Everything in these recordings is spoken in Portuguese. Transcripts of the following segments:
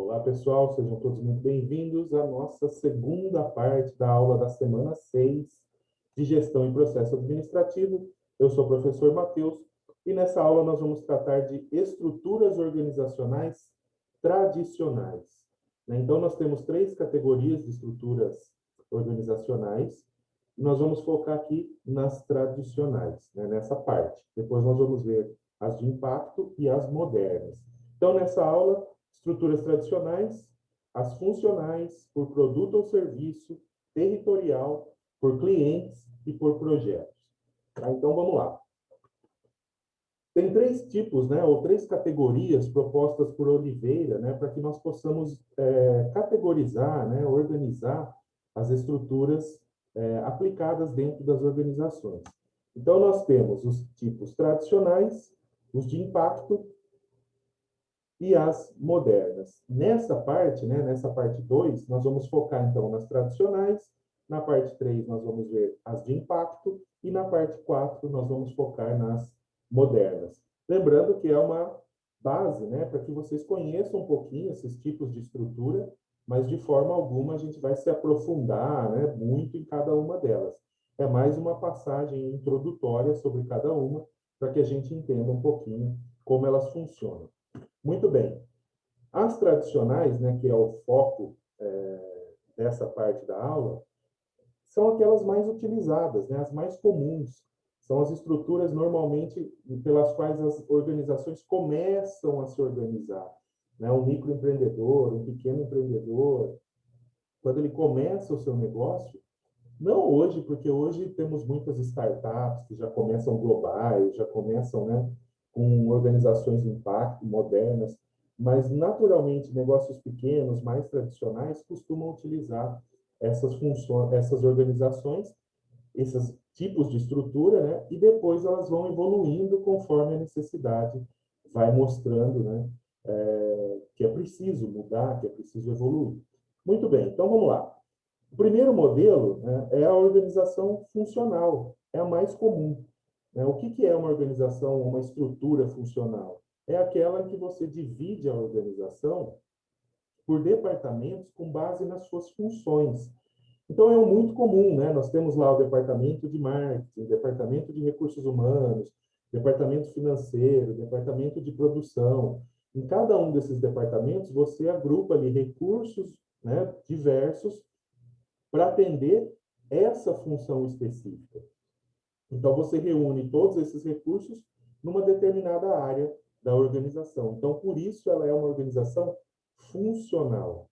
Olá, pessoal, sejam todos muito bem-vindos à nossa segunda parte da aula da semana 6 de Gestão e Processo Administrativo. Eu sou o professor Matheus e nessa aula nós vamos tratar de estruturas organizacionais tradicionais. Então, nós temos 3 categorias de estruturas organizacionais. Nós vamos focar aqui nas tradicionais, nessa parte. Depois nós vamos ver as de impacto e as modernas. Então, nessa aula, estruturas tradicionais, as funcionais, por produto ou serviço, territorial, por clientes e por projetos. Então, vamos lá. Tem 3 tipos, ou 3 categorias propostas por Oliveira, para que nós possamos categorizar, organizar as estruturas aplicadas dentro das organizações. Então, nós temos os tipos tradicionais, os de impacto e as modernas. Nessa parte 2, nós vamos focar, então, nas tradicionais, na parte 3 nós vamos ver as de impacto e na parte 4 nós vamos focar nas modernas. Lembrando que é uma base, para que vocês conheçam um pouquinho esses tipos de estrutura, mas de forma alguma a gente vai se aprofundar, muito em cada uma delas. É mais uma passagem introdutória sobre cada uma, para que a gente entenda um pouquinho como elas funcionam. Muito bem. As tradicionais, que é o foco dessa parte da aula, são aquelas mais utilizadas, as mais comuns. São as estruturas, normalmente, pelas quais as organizações começam a se organizar. Um microempreendedor, um pequeno empreendedor, quando ele começa o seu negócio, não hoje, porque hoje temos muitas startups que já começam globais, já começam com organizações de impacto modernas, mas naturalmente negócios pequenos, mais tradicionais, costumam utilizar essas funções, essas organizações, esses tipos de estrutura, e depois elas vão evoluindo conforme a necessidade vai mostrando, que é preciso mudar, que é preciso evoluir. Muito bem, então vamos lá. O primeiro modelo é a organização funcional, é a mais comum. O que é uma organização, uma estrutura funcional? É aquela em que você divide a organização por departamentos com base nas suas funções. Então, é muito comum, nós temos lá o departamento de marketing, departamento de recursos humanos, departamento financeiro, departamento de produção. Em cada um desses departamentos, você agrupa ali recursos diversos para atender essa função específica. Então, você reúne todos esses recursos numa determinada área da organização. Então, por isso, ela é uma organização funcional,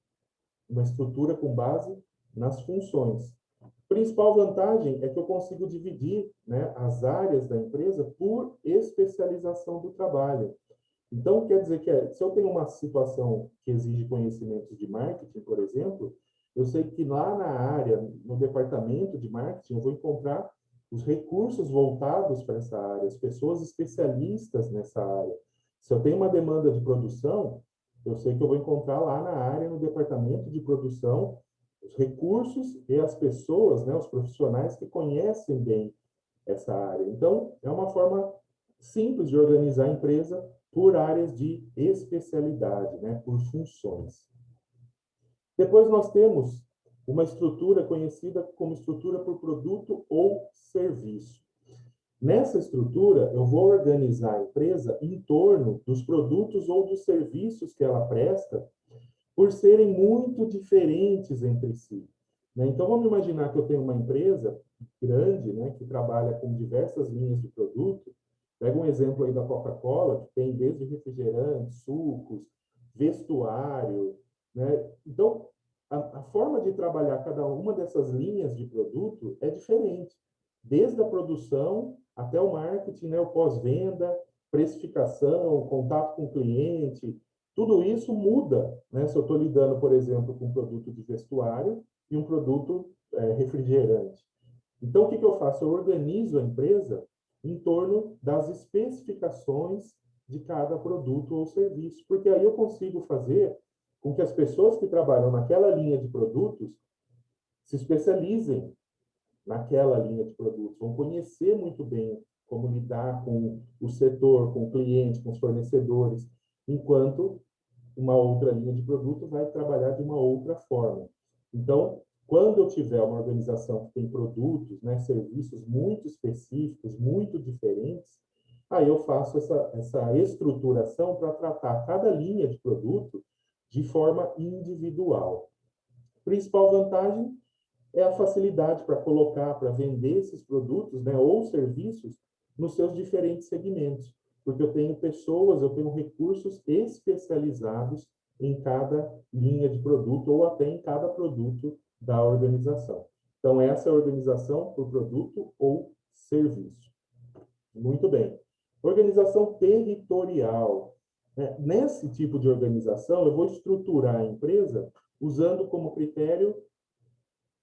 uma estrutura com base nas funções. A principal vantagem é que eu consigo dividir as áreas da empresa por especialização do trabalho. Então, quer dizer que se eu tenho uma situação que exige conhecimentos de marketing, por exemplo, eu sei que lá na área, no departamento de marketing, eu vou encontrar os recursos voltados para essa área, as pessoas especialistas nessa área. Se eu tenho uma demanda de produção, eu sei que eu vou encontrar lá na área, no departamento de produção, os recursos e as pessoas, os profissionais que conhecem bem essa área. Então, é uma forma simples de organizar a empresa por áreas de especialidade, por funções. Depois nós temos uma estrutura conhecida como estrutura por produto ou serviço. Nessa estrutura, eu vou organizar a empresa em torno dos produtos ou dos serviços que ela presta, por serem muito diferentes entre si. Então, vamos imaginar que eu tenho uma empresa grande, que trabalha com diversas linhas de produto. Pega um exemplo aí da Coca-Cola, que tem desde refrigerantes, sucos, vestuário. Então, a forma de trabalhar cada uma dessas linhas de produto é diferente. Desde a produção até o marketing, o pós-venda, precificação, contato com o cliente, tudo isso muda, se eu estou lidando, por exemplo, com um produto de vestuário e um produto refrigerante. Então, o que eu faço? Eu organizo a empresa em torno das especificações de cada produto ou serviço, porque aí eu consigo fazer com que as pessoas que trabalham naquela linha de produtos se especializem naquela linha de produtos, vão conhecer muito bem como lidar com o setor, com o cliente, com os fornecedores, enquanto uma outra linha de produto vai trabalhar de uma outra forma. Então, quando eu tiver uma organização que tem produtos, né, serviços muito específicos, muito diferentes, aí eu faço essa estruturação para tratar cada linha de produto de forma individual. Principal vantagem é a facilidade para colocar, para vender esses produtos, né, ou serviços nos seus diferentes segmentos, porque eu tenho pessoas, eu tenho recursos especializados em cada linha de produto ou até em cada produto da organização. Então, essa é a organização por produto ou serviço. Muito bem. Organização territorial. Nesse tipo de organização, eu vou estruturar a empresa usando como critério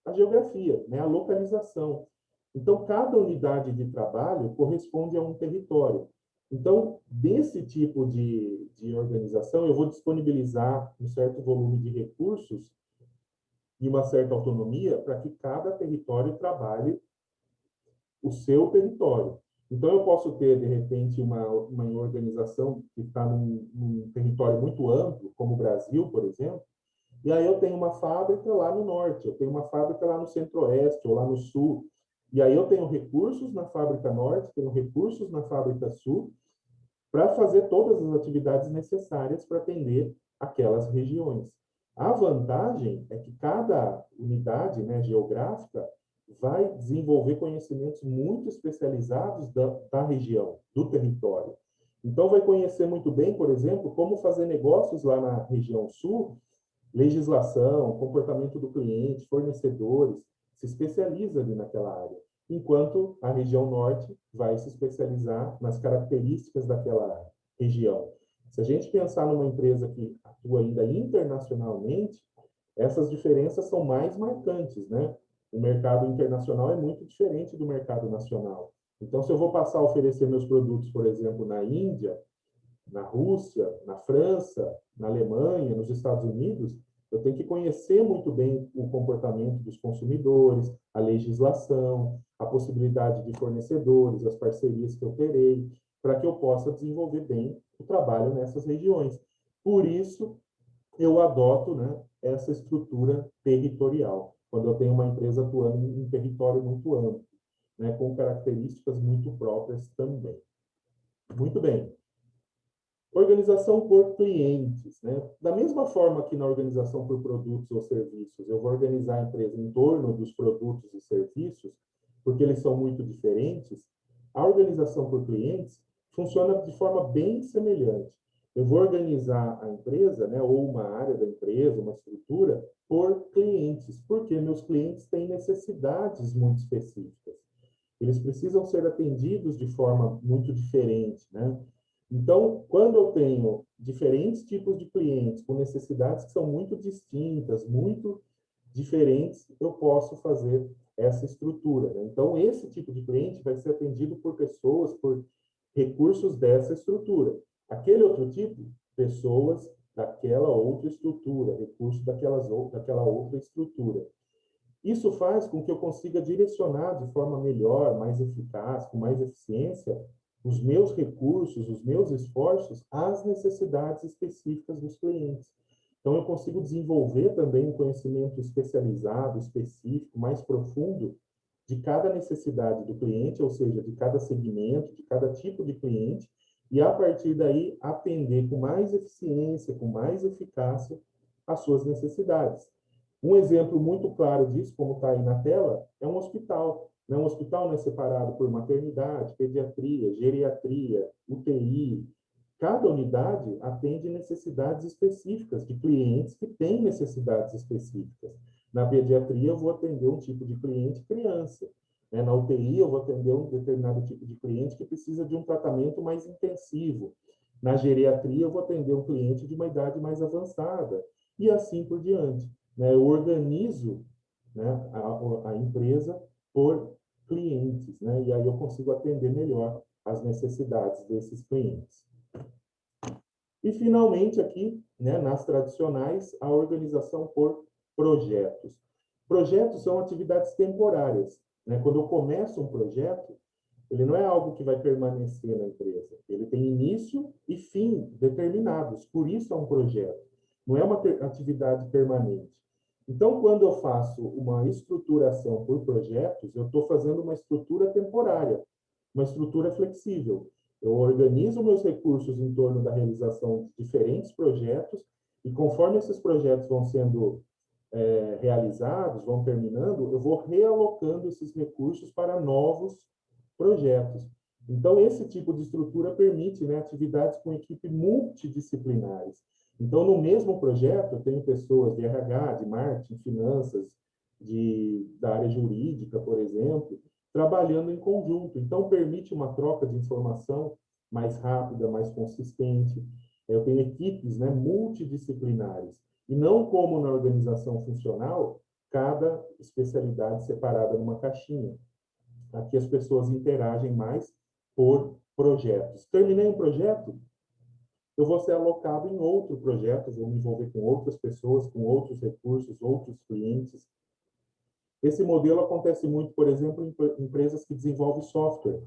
a geografia, né, a localização. Então, cada unidade de trabalho corresponde a um território. Então, desse tipo de organização, eu vou disponibilizar um certo volume de recursos e uma certa autonomia para que cada território trabalhe o seu território. Então, eu posso ter, de repente, uma organização que está num território muito amplo, como o Brasil, por exemplo, e aí eu tenho uma fábrica lá no norte, eu tenho uma fábrica lá no centro-oeste ou lá no sul. E aí eu tenho recursos na fábrica norte, tenho recursos na fábrica sul, para fazer todas as atividades necessárias para atender aquelas regiões. A vantagem é que cada unidade, né, geográfica vai desenvolver conhecimentos muito especializados da região, do território. Então, vai conhecer muito bem, por exemplo, como fazer negócios lá na região sul, legislação, comportamento do cliente, fornecedores, se especializa ali naquela área, enquanto a região norte vai se especializar nas características daquela região. Se a gente pensar numa empresa que atua ainda internacionalmente, essas diferenças são mais marcantes, né? O mercado internacional é muito diferente do mercado nacional. Então, se eu vou passar a oferecer meus produtos, por exemplo, na Índia, na Rússia, na França, na Alemanha, nos Estados Unidos, eu tenho que conhecer muito bem o comportamento dos consumidores, a legislação, a possibilidade de fornecedores, as parcerias que eu terei, para que eu possa desenvolver bem o trabalho nessas regiões. Por isso, eu adoto, né, essa estrutura territorial, quando eu tenho uma empresa atuando em um território muito amplo, né, com características muito próprias também. Muito bem. Organização por clientes, né? Da mesma forma que na organização por produtos ou serviços, eu vou organizar a empresa em torno dos produtos e serviços, porque eles são muito diferentes, a organização por clientes funciona de forma bem semelhante. Eu vou organizar a empresa, né, ou uma área da empresa, uma estrutura, por clientes, porque meus clientes têm necessidades muito específicas. Eles precisam ser atendidos de forma muito diferente, né? Então, quando eu tenho diferentes tipos de clientes com necessidades que são muito distintas, muito diferentes, eu posso fazer essa estrutura, né? Então, esse tipo de cliente vai ser atendido por pessoas, por recursos dessa estrutura. Aquele outro tipo, pessoas daquela outra estrutura, recursos daquela outra estrutura. Isso faz com que eu consiga direcionar de forma melhor, mais eficaz, com mais eficiência, os meus recursos, os meus esforços às necessidades específicas dos clientes. Então, eu consigo desenvolver também um conhecimento especializado, específico, mais profundo de cada necessidade do cliente, ou seja, de cada segmento, de cada tipo de cliente, e a partir daí atender com mais eficiência, com mais eficácia as suas necessidades. Um exemplo muito claro disso, como está aí na tela, é um hospital. Um hospital não é separado por maternidade, pediatria, geriatria, UTI. Cada unidade atende necessidades específicas de clientes que têm necessidades específicas. Na pediatria, eu vou atender um tipo de cliente criança. Na UTI, eu vou atender um determinado tipo de cliente que precisa de um tratamento mais intensivo. Na geriatria, eu vou atender um cliente de uma idade mais avançada. E assim por diante. Eu organizo, né, a empresa por clientes, né, e aí eu consigo atender melhor as necessidades desses clientes. E, finalmente, aqui, né, nas tradicionais, a organização por projetos. Projetos são atividades temporárias. Né? Quando eu começo um projeto, ele não é algo que vai permanecer na empresa. Ele tem início e fim determinados, por isso é um projeto. Não é uma atividade permanente. Então, quando eu faço uma estruturação por projetos, eu estou fazendo uma estrutura temporária, uma estrutura flexível. Eu organizo meus recursos em torno da realização de diferentes projetos e conforme esses projetos vão sendo realizados, vão terminando, eu vou realocando esses recursos para novos projetos. Então, esse tipo de estrutura permite, né, atividades com equipe multidisciplinares. Então, no mesmo projeto, eu tenho pessoas de RH, de marketing, finanças, da área jurídica, por exemplo, trabalhando em conjunto. Então, permite uma troca de informação mais rápida, mais consistente. Eu tenho equipes, né, multidisciplinares. E não como na organização funcional, cada especialidade separada numa caixinha. Aqui as pessoas interagem mais por projetos. Terminei um projeto, eu vou ser alocado em outro projeto, vou me envolver com outras pessoas, com outros recursos, outros clientes. Esse modelo acontece muito, por exemplo, em empresas que desenvolvem software,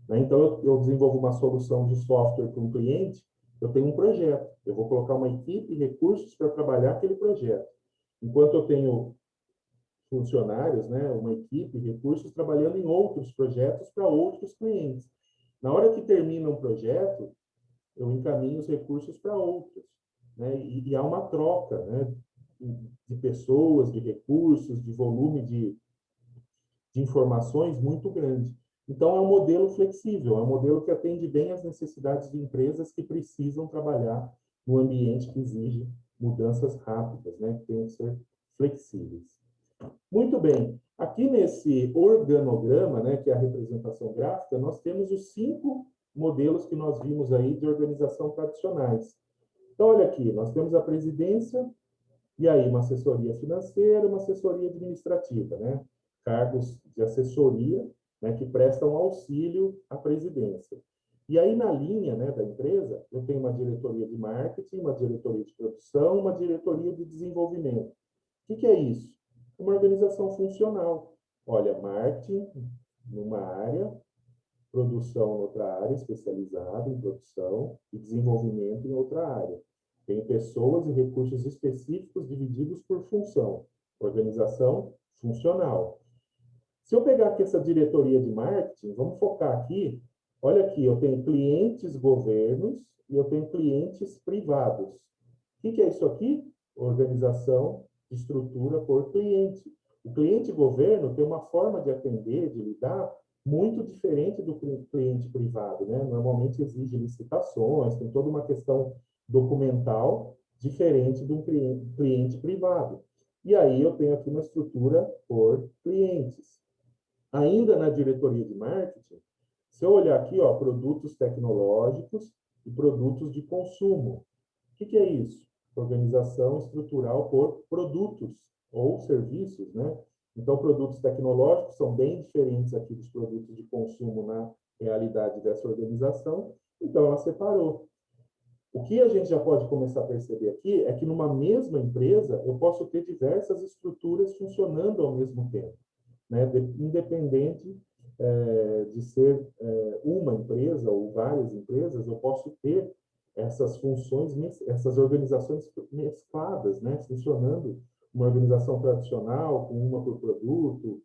né? Então, eu desenvolvo uma solução de software para um cliente, eu tenho um projeto, eu vou colocar uma equipe e recursos para trabalhar aquele projeto. Enquanto eu tenho funcionários, né, uma equipe, recursos trabalhando em outros projetos para outros clientes. Na hora que termina um projeto, eu encaminho os recursos para outros, né? E há uma troca, né, de pessoas, de recursos, de volume de informações muito grande. Então, é um modelo flexível, é um modelo que atende bem às necessidades de empresas que precisam trabalhar no ambiente que exige mudanças rápidas, né, que tem que ser flexíveis. Muito bem. Aqui nesse organograma, né, que é a representação gráfica, nós temos os 5 modelos que nós vimos aí de organização tradicionais. Então, olha aqui, nós temos a presidência, e aí uma assessoria financeira, uma assessoria administrativa, né? Cargos de assessoria, né, que prestam auxílio à presidência. E aí, na linha, né, da empresa, eu tenho uma diretoria de marketing, uma diretoria de produção, uma diretoria de desenvolvimento. O que é isso? Uma organização funcional. Olha, marketing numa área, produção em outra área, especializada em produção, e desenvolvimento em outra área. Tem pessoas e recursos específicos divididos por função. Organização funcional. Se eu pegar aqui essa diretoria de marketing, vamos focar aqui. Olha aqui, eu tenho clientes governos e eu tenho clientes privados. O que é isso aqui? Organização de estrutura por cliente. O cliente governo tem uma forma de atender, de lidar, muito diferente do cliente privado, né? Normalmente exige licitações, tem toda uma questão documental diferente de um cliente privado. E aí eu tenho aqui uma estrutura por clientes. Ainda na diretoria de marketing, se eu olhar aqui, ó, produtos tecnológicos e produtos de consumo. O que é isso? Organização estrutural por produtos ou serviços, né? Então, produtos tecnológicos são bem diferentes aqui dos produtos de consumo na realidade dessa organização, então ela separou. O que a gente já pode começar a perceber aqui é que numa mesma empresa eu posso ter diversas estruturas funcionando ao mesmo tempo, né? Independente de ser uma empresa ou várias empresas, eu posso ter essas funções, essas organizações mescladas, né? Funcionando uma organização tradicional, com uma por produto,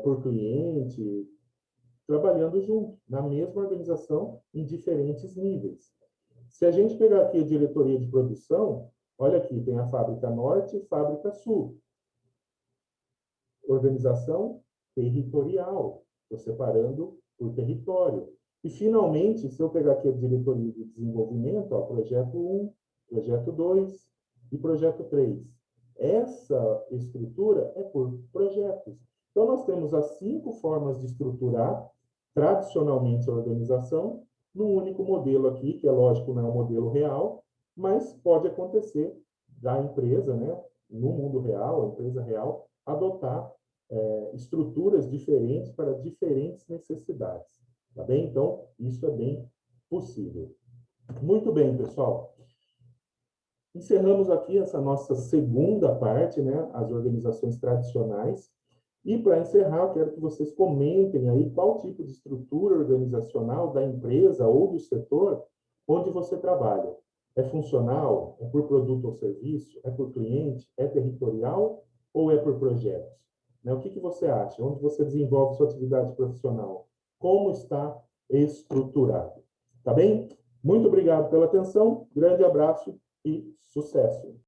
por cliente, trabalhando junto, na mesma organização, em diferentes níveis. Se a gente pegar aqui a diretoria de produção, olha aqui, tem a fábrica norte e fábrica sul. Organização territorial, estou separando por território. E, finalmente, se eu pegar aqui a diretoria de desenvolvimento, ó, projeto 1, projeto 2 e projeto 3. Essa estrutura é por projetos. Então, nós temos as 5 formas de estruturar tradicionalmente a organização num único modelo aqui, que é lógico, não é um modelo real, mas pode acontecer da empresa, né, no mundo real, a empresa real, adotar estruturas diferentes para diferentes necessidades. Tá bem? Então, isso é bem possível. Muito bem, pessoal. Encerramos aqui essa nossa segunda parte, né, as organizações tradicionais. E, para encerrar, eu quero que vocês comentem aí qual tipo de estrutura organizacional da empresa ou do setor onde você trabalha. É funcional? É por produto ou serviço? É por cliente? É territorial? Ou é por projetos? Né? O que você acha? Onde você desenvolve sua atividade profissional? Como está estruturado? Tá bem? Muito obrigado pela atenção, grande abraço e sucesso!